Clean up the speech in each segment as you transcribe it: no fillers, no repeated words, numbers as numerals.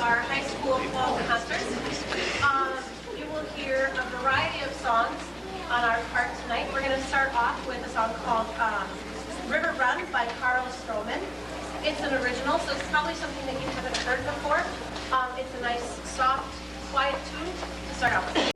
our high school fall concert. You will hear a variety of songs on our part tonight. We're going to start off with a song called River Run by Carl Stroman. It's an original, so it's probably something that you haven't heard before. It's a nice, soft, quiet tune to start out with.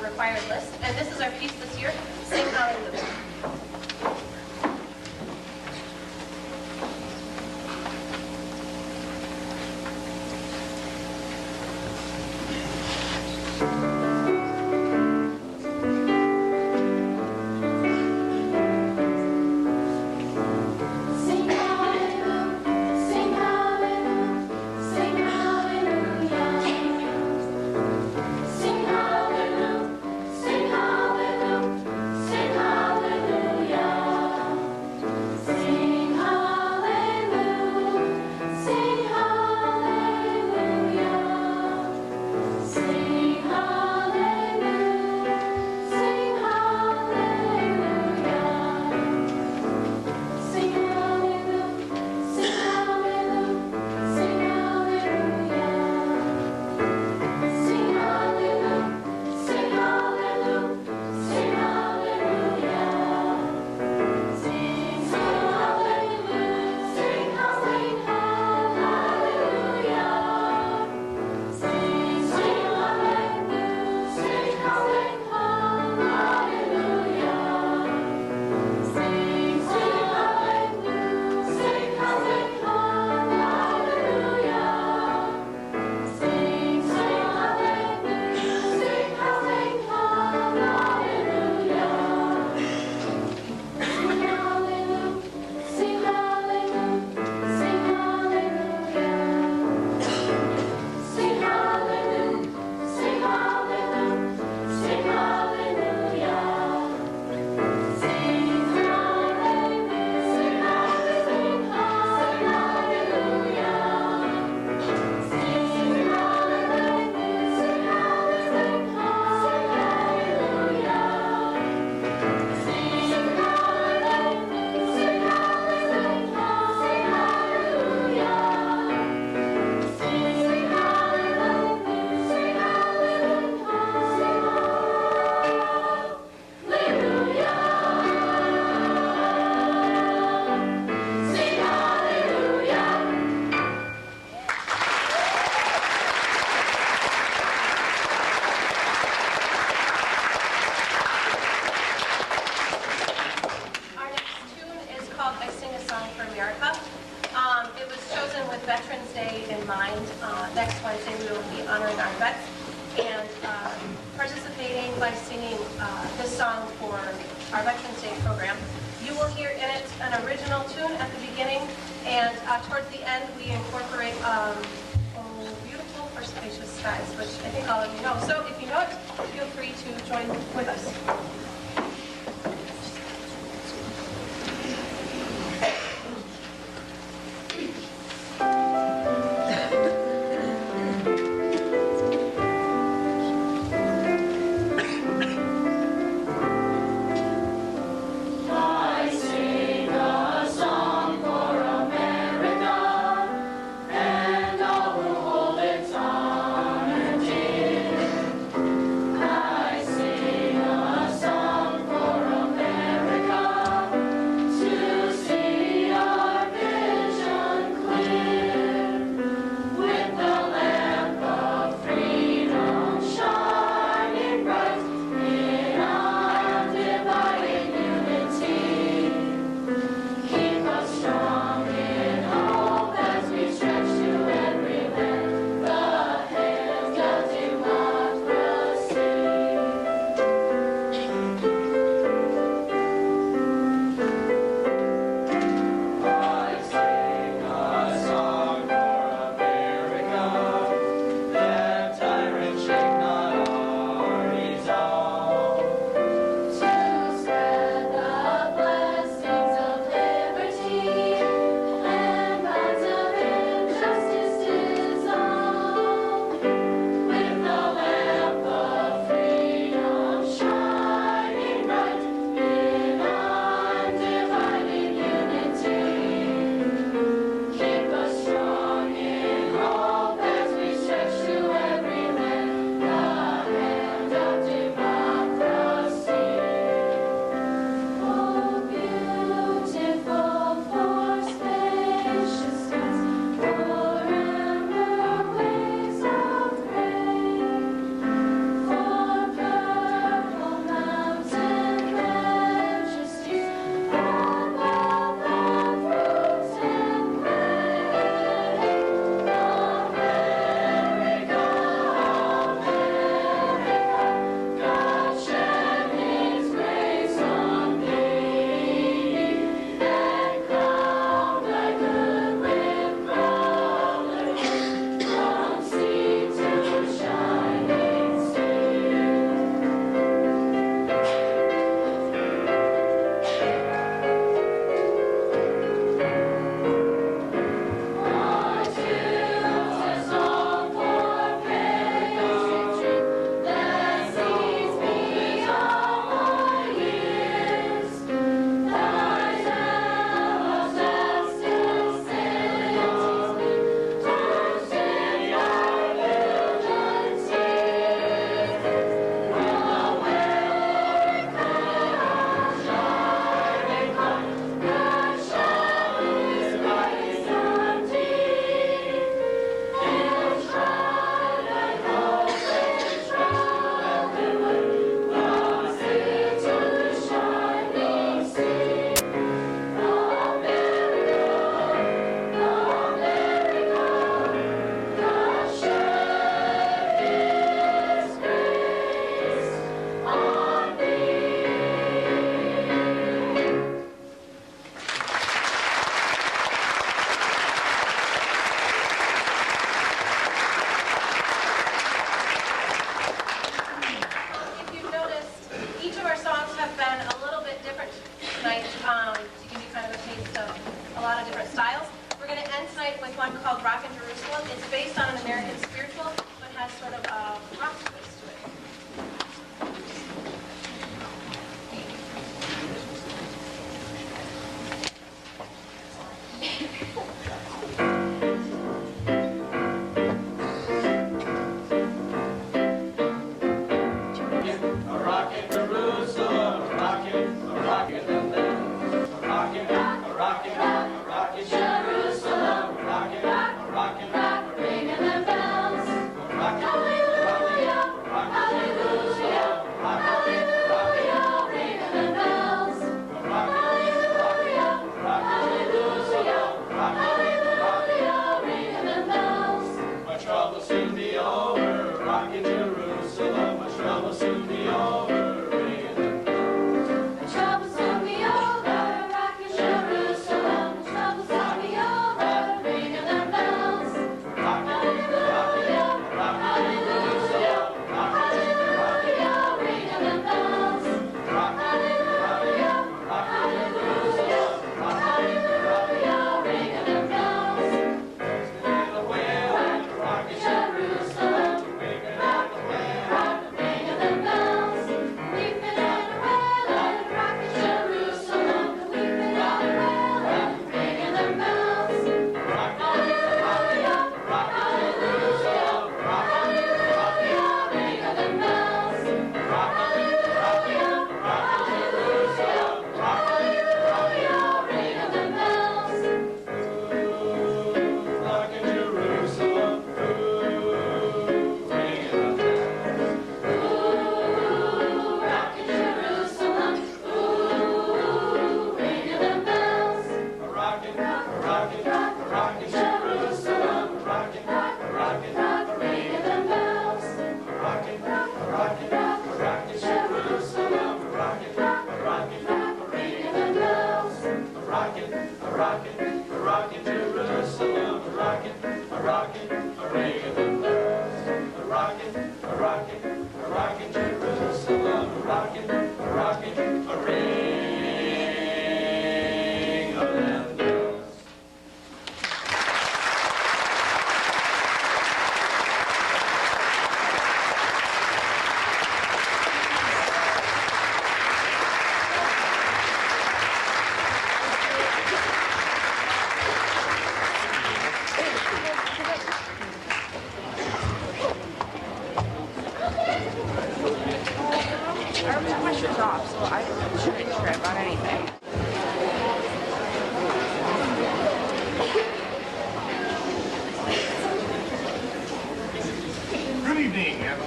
Required list, and this is our piece this year, Sing Hallelujah. Sing hallelujah. Veterans Day in mind. Next Wednesday we will be honoring our vets and participating by singing this song for our Veterans Day program. You will hear in it an original tune at the beginning, and towards the end we incorporate Beautiful for Spacious Skies, which I think all of you know. So if you know it, feel free to join with us.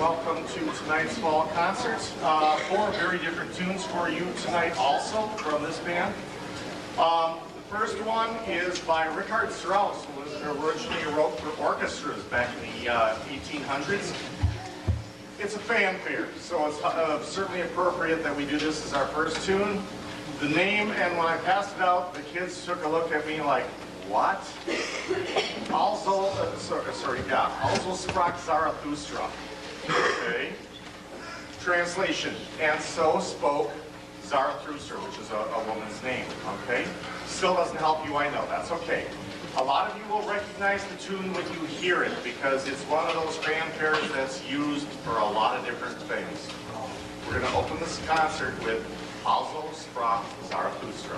welcome to tonight's fall concert. Four very different tunes for you tonight also from this band. The first one is by Richard Strauss, who was originally wrote for orchestras back in the 1800s. It's a fanfare, so it's certainly appropriate that we do this as our first tune. The name, and when I passed it out, the kids took a look at me like, what? Also sprach Zarathustra. Okay. Translation, and so spoke Zarathustra, which is a woman's name. Okay. Still doesn't help you, I know. That's okay. A lot of you will recognize the tune when you hear it because it's one of those fanfares that's used for a lot of different things. We're going to open this concert with Also sprach Zarathustra.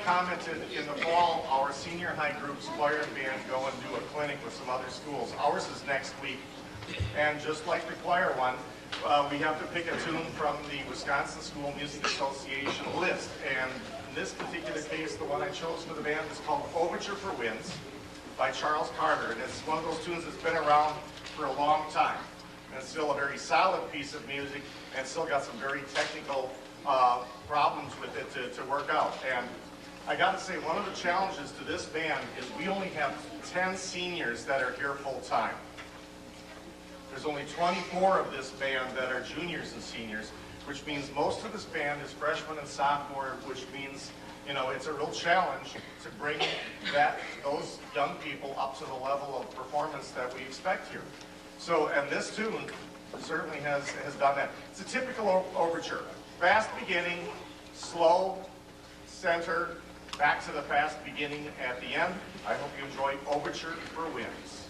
Commented in the fall, our senior high group's choir and band go and do a clinic with some other schools. Ours is next week, and just like the choir one, we have to pick a tune from the Wisconsin School Music Association list. And in this particular case, the one I chose for the band is called Overture for Winds by Charles Carter. And it's one of those tunes that's been around for a long time. And it's still a very solid piece of music, and still got some very technical problems with it to work out. And I got to say, one of the challenges to this band is we only have 10 seniors that are here full time. There's only 24 of this band that are juniors and seniors, which means most of this band is freshmen and sophomore, which means, you know, it's a real challenge to bring those young people up to the level of performance that we expect here. So, and this tune certainly has done that. It's a typical overture. Fast beginning, slow, center, back to the fast beginning at the end. I hope you enjoy Overture for Winds.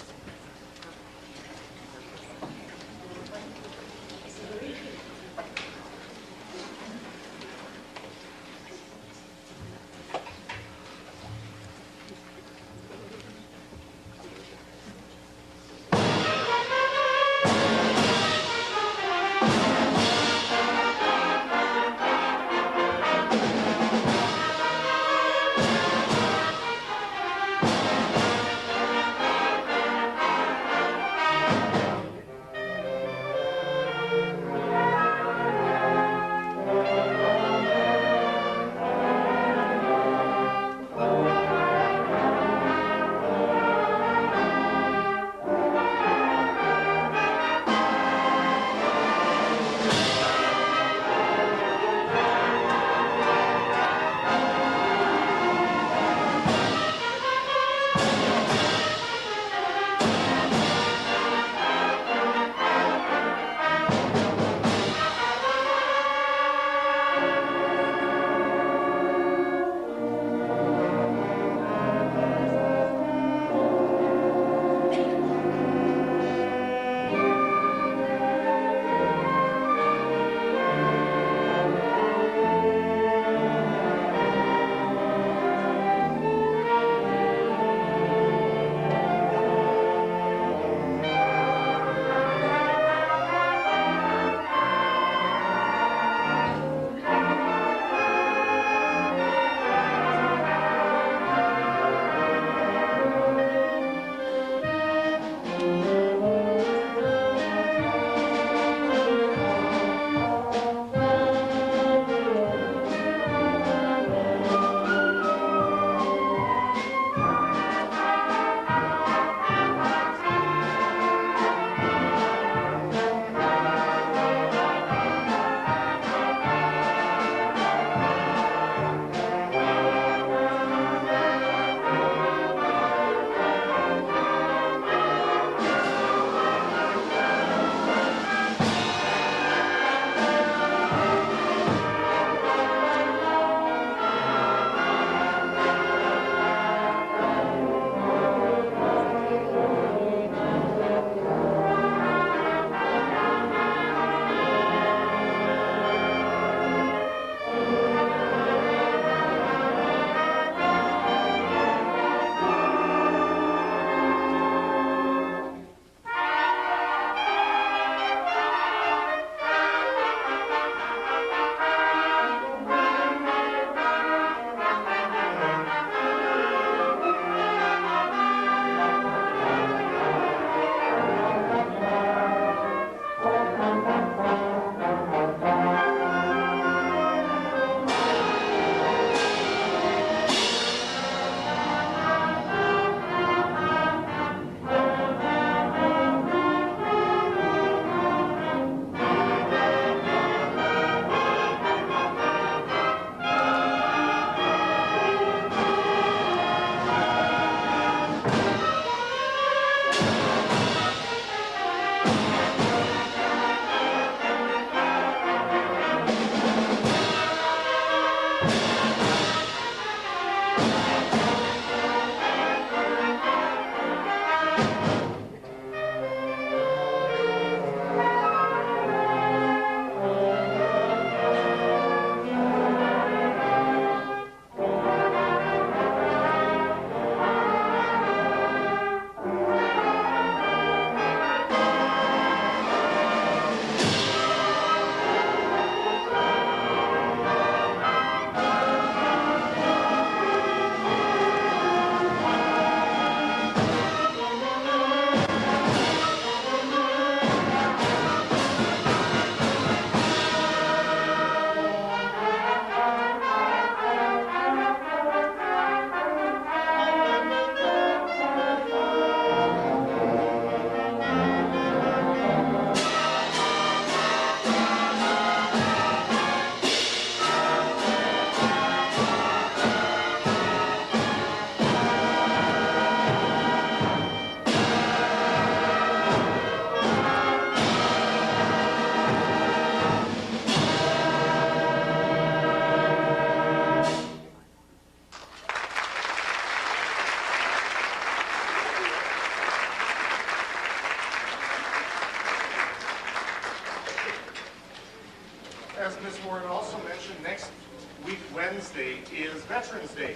is Veterans Day.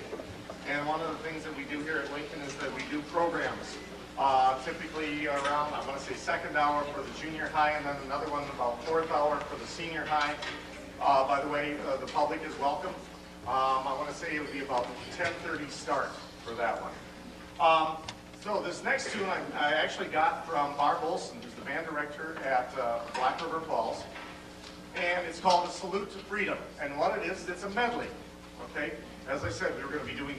And one of the things that we do here at Lincoln is that we do programs. Typically around, I want to say second hour for the junior high, and then another one about fourth hour for the senior high. By the way, the public is welcome. I want to say it would be about 10:30 start for that one. So this next tune I actually got from Barb Olson, who's the band director at Black River Falls. And it's called A Salute to Freedom. And what it is, it's a medley, okay? As I said, we were going to be doing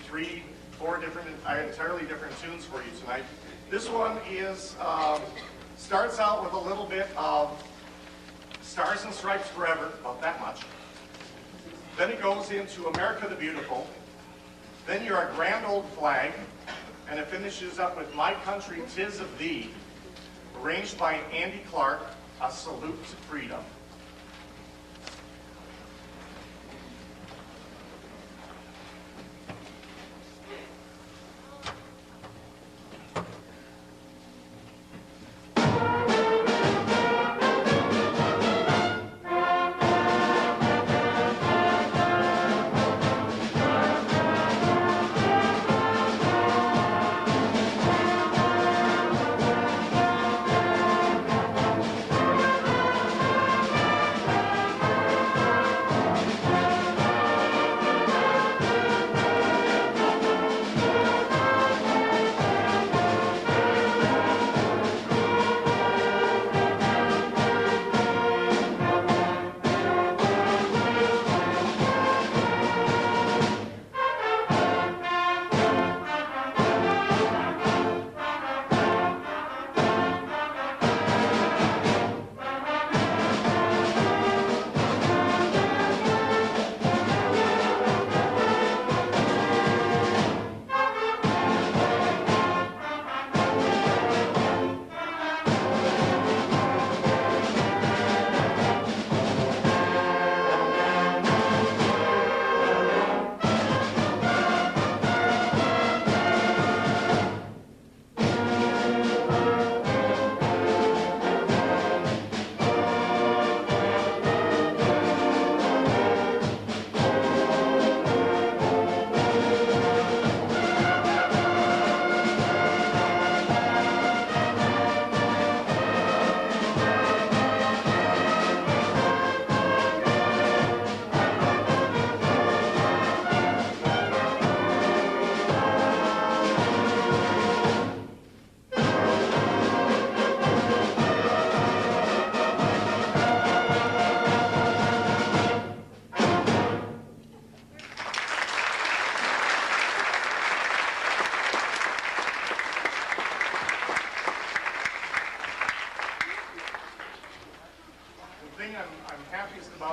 4 different, entirely different tunes for you tonight. This one is, starts out with a little bit of Stars and Stripes Forever, about that much. Then it goes into America the Beautiful. Then You're a Grand Old Flag. And it finishes up with My Country 'Tis of Thee, arranged by Andy Clark, A Salute to Freedom.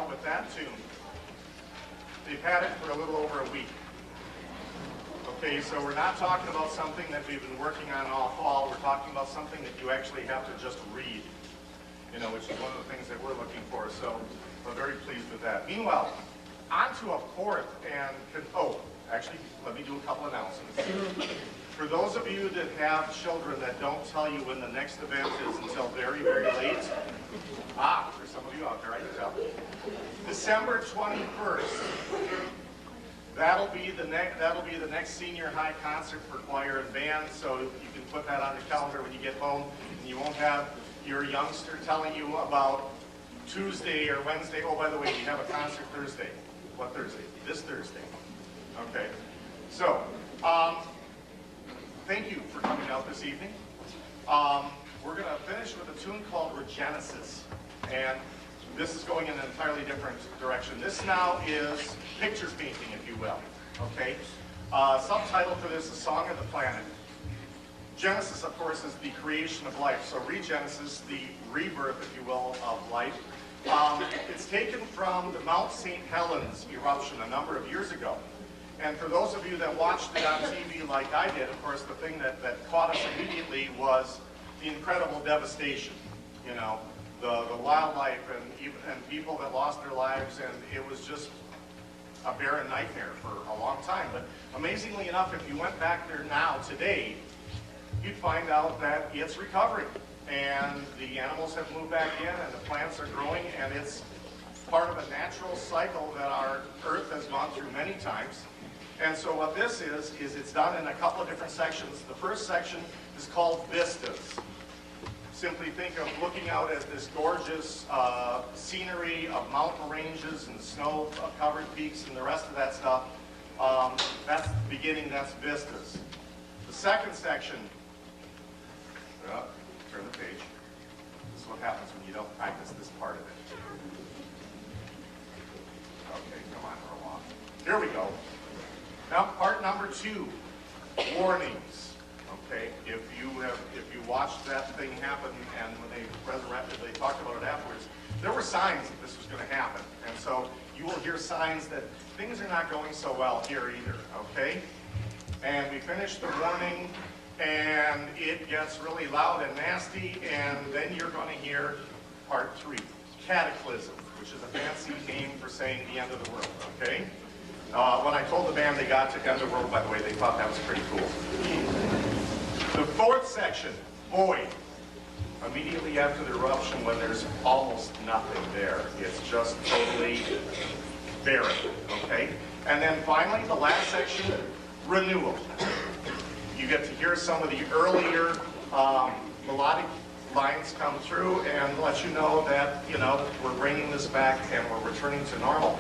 With that tune, they've had it for a little over a week. Okay, so we're not talking about something that we've been working on all fall. We're talking about something that you actually have to just read, you know, which is one of the things that we're looking for. So we're very pleased with that. Meanwhile, on to a fourth, and actually, let me do a couple announcements. For those of you that have children that don't tell you when the next event is until very, very late, there's some of you out there, I can tell. December 21st, that'll be the next senior high concert for choir and band, so you can put that on the calendar when you get home, and you won't have your youngster telling you about Tuesday or Wednesday, oh, by the way, we have a concert Thursday. What Thursday? This Thursday. Okay. So, thank you for coming out this evening. We're going to finish with a tune called Regenesis. And this is going in an entirely different direction. This now is picture painting, if you will. Okay? Subtitle for this is Song of the Planet. Genesis, of course, is the creation of life. So Regenesis, the rebirth, if you will, of life. It's taken from the Mount St. Helens eruption a number of years ago. And for those of you that watched it on TV like I did, of course, the thing that caught us immediately was the incredible devastation. You know, the wildlife and people that lost their lives, and it was just a barren nightmare for a long time. But amazingly enough, if you went back there now, today, you'd find out that it's recovering. And the animals have moved back in, and the plants are growing, and it's part of a natural cycle that our Earth has gone through many times. And so what this is it's done in a couple of different sections. The first section is called Vistas. Simply think of looking out at this gorgeous scenery of mountain ranges and snow-covered peaks and the rest of that stuff. That's the beginning, that's Vistas. The second section, turn the page. This is what happens when you don't practice this part of it. Okay, come on, roll on. Here we go. Now, part number 2, warnings. Okay, if you watched that thing happen and when they resurrected, they talked about it afterwards, there were signs that this was going to happen. And so you will hear signs that things are not going so well here either, okay? And we finish the warning and it gets really loud and nasty, and then you're going to hear part 3, cataclysm, which is a fancy name for saying the end of the world, okay? When I told the band they got to end of the world, by the way, they thought that was pretty cool. The fourth section, void. Immediately after the eruption, when there's almost nothing there, it's just totally barren, okay? And then finally, the last section, renewal. You get to hear some of the earlier melodic lines come through and let you know that, you know, we're bringing this back and we're returning to normal.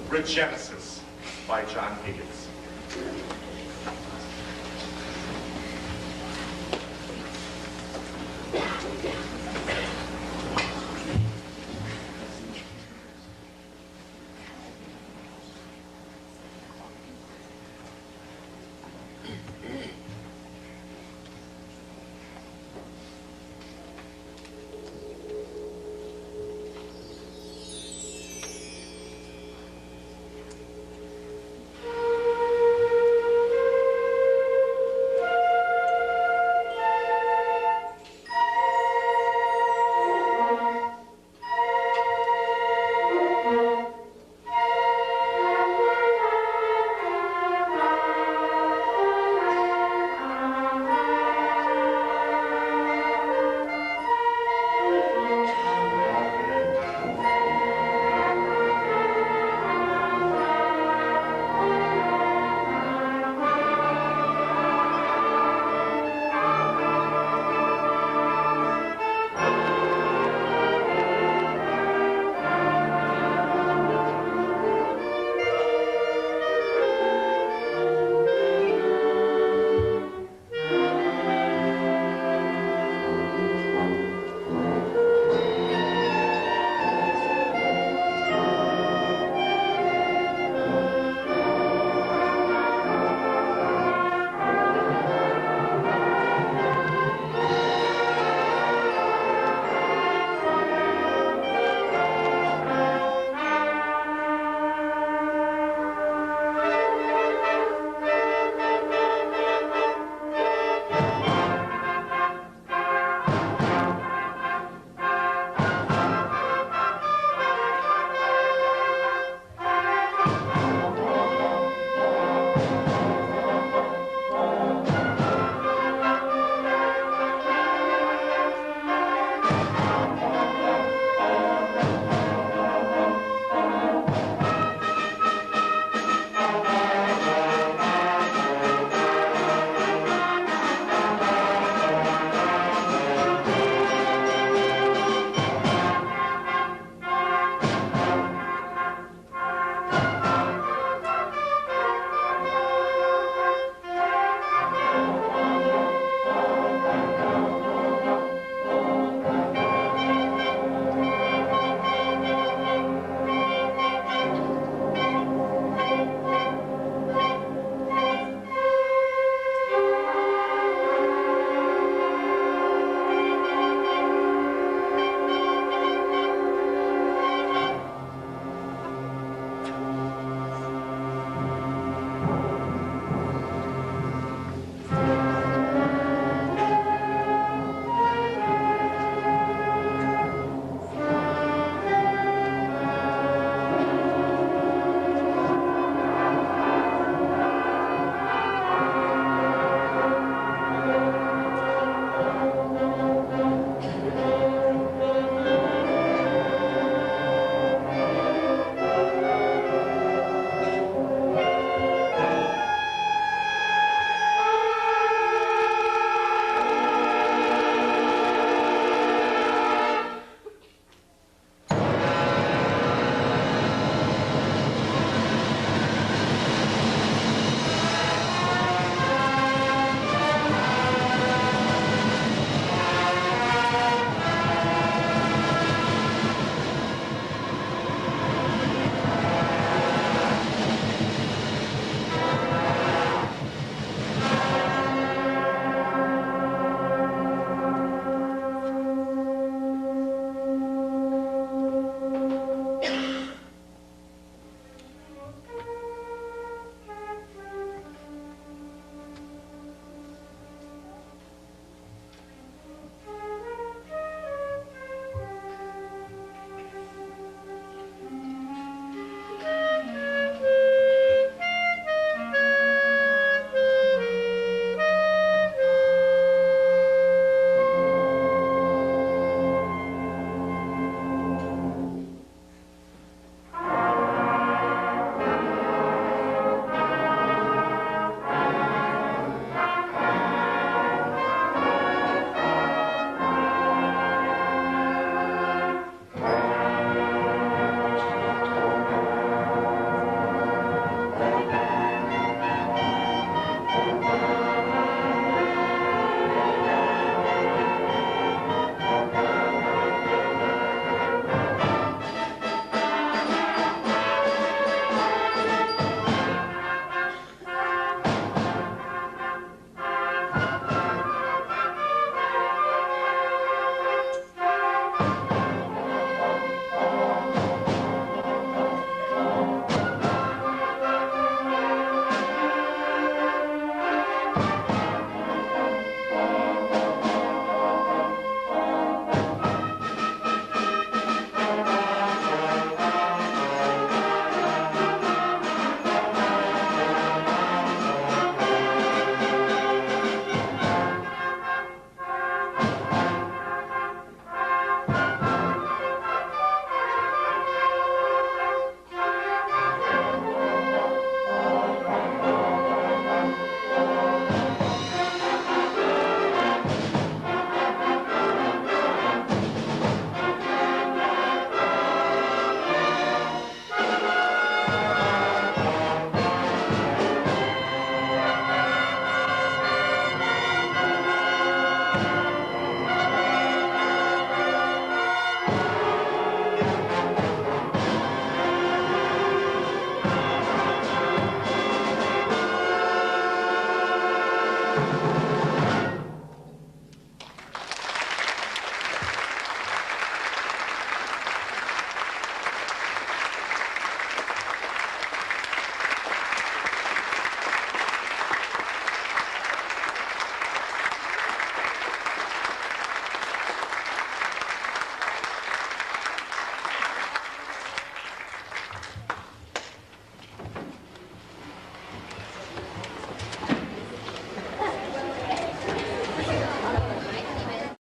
Regenesis by John Higgins.